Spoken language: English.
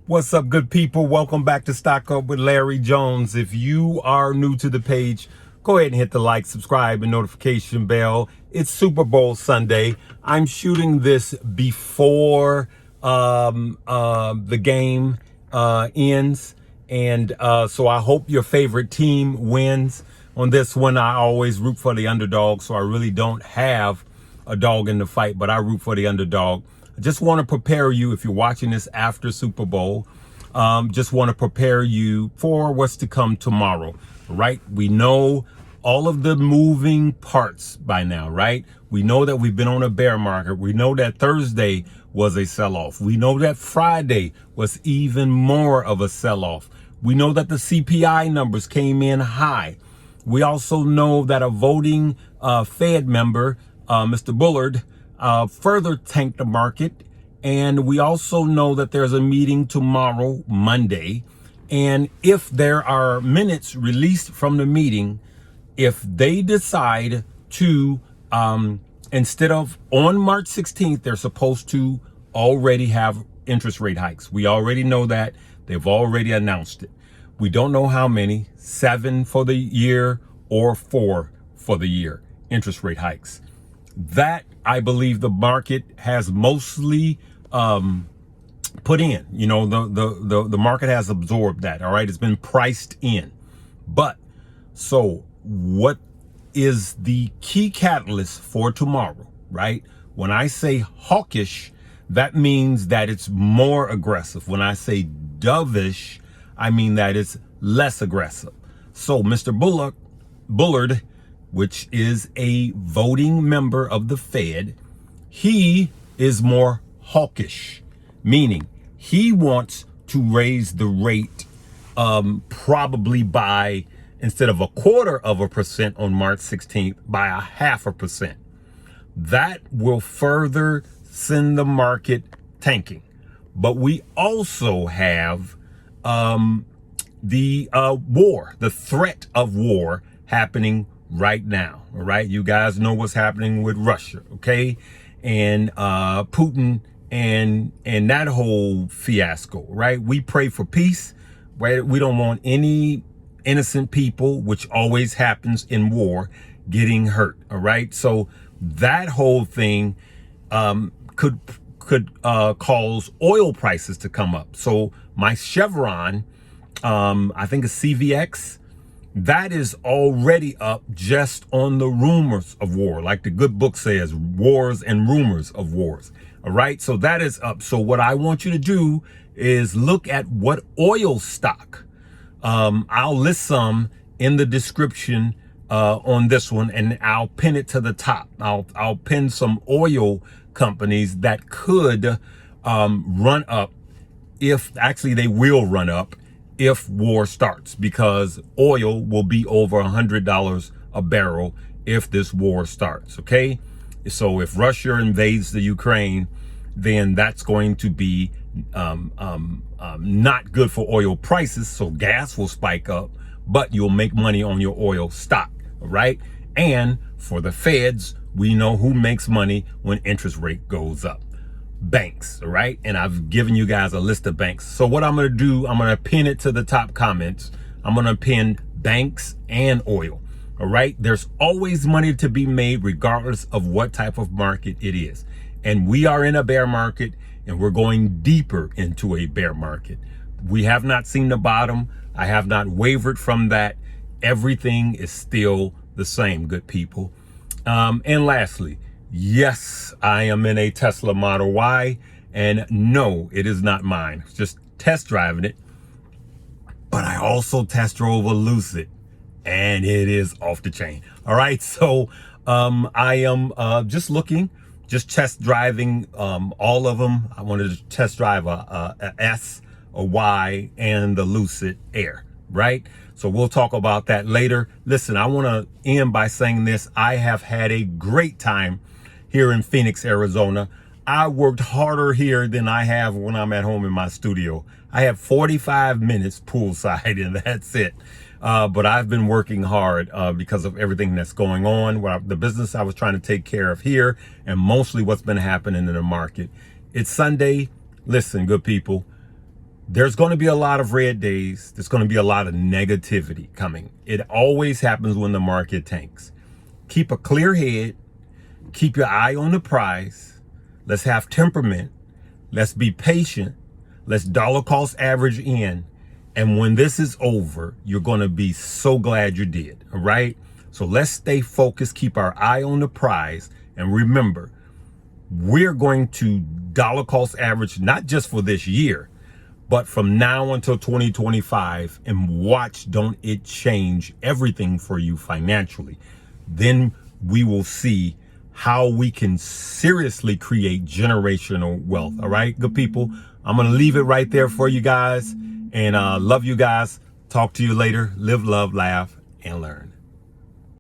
What's up, good people? Welcome back to Stock Up with Larry Jones. If you are new to the page, go ahead and hit the like, subscribe, and notification bell. It's Super Bowl Sunday. I'm shooting this before the game ends, and so I hope your favorite team wins. On this one, I always root for the underdog, so I really don't have a dog in the fight, but I root for the underdog. I just want to prepare you, if you're watching this after Super Bowl, just want to prepare you for what's to come tomorrow, right? We know all of the moving parts by now, right? We know that we've been on a bear market. We know that Thursday was a sell-off. We know that Friday was even more of a sell-off. We know that the CPI numbers came in high. We also know that a voting Fed member, Mr. Bullard, further tanked the market. And we also know that there's a meeting tomorrow, Monday. And if there are minutes released from the meeting, if they decide to, instead of on March 16th, they're supposed to already have interest rate hikes. We already know that. They've already announced it. We don't know how many, 7 for the year or 4 for the year, interest rate hikes. That, I believe, the market has mostly put in. You know, the market has absorbed that. All right, it's been priced in. But so what is the key catalyst for tomorrow, right? When I say hawkish, that means that it's more aggressive. When I say dovish, I mean that it's less aggressive. So Mr. Bullard, which is a voting member of the Fed, he is more hawkish, meaning he wants to raise the rate probably by, instead of 0.25% on March 16th, by 0.5%. That will further send the market tanking. But we also have the war, the threat of war happening right now. All right, you guys know what's happening with Russia, okay, and Putin and that whole fiasco, right? We pray for peace, right? We don't want any innocent people, which always happens in war, getting hurt. All right, so that whole thing could cause oil prices to come up. So my Chevron, I think it's CVX, that is already up just on the rumors of war. Like the good book says, wars and rumors of wars. All right, so that is up. So what I want you to do is look at what oil stock. I'll list some in the description on this one, and I'll pin it to the top. I'll pin some oil companies that could run up, if actually they will run up if war starts, because oil will be over $100 a barrel if this war starts. Okay, so if Russia invades the Ukraine, then that's going to be not good for oil prices. So gas will spike up, but you'll make money on your oil stock. All right, and for the Feds, we know who makes money when interest rate goes up. Banks. All right, and I've given you guys a list of banks. So what I'm going to do, I'm going to pin it to the top comments. I'm going to pin banks and oil. All right, there's always money to be made regardless of what type of market it is. And we are in a bear market, and we're going deeper into a bear market. We have not seen the bottom. I have not wavered from that. Everything is still the same, good people. And lastly, yes, I am in a Tesla Model Y, and no, it is not mine. Just test driving it. But I also test drove a Lucid, and it is off the chain. All right, so I am just looking, just test driving all of them. I wanted to test drive a S, a Y, and the Lucid Air, right? So we'll talk about that later. Listen, I want to end by saying this. I have had a great time here in Phoenix, Arizona. I worked harder here than I have when I'm at home in my studio. I have 45 minutes poolside, and that's it. But I've been working hard because of everything that's going on, the business I was trying to take care of here, and mostly what's been happening in the market. It's Sunday. Listen, good people, There's going to be a lot of red days. There's going to be a lot of negativity coming. It always happens when the market tanks. Keep a clear head. Keep your eye on the prize. Let's have temperament. Let's be patient. Let's dollar cost average in. And when this is over, you're going to be so glad you did. All right. So let's stay focused. Keep our eye on the prize. And remember, we're going to dollar cost average, not just for this year, but from now until 2025, and watch, don't it change everything for you financially. Then we will see how we can seriously create generational wealth. All right, good people. I'm going to leave it right there for you guys, and love you guys. Talk to you later. Live, love, laugh, and learn.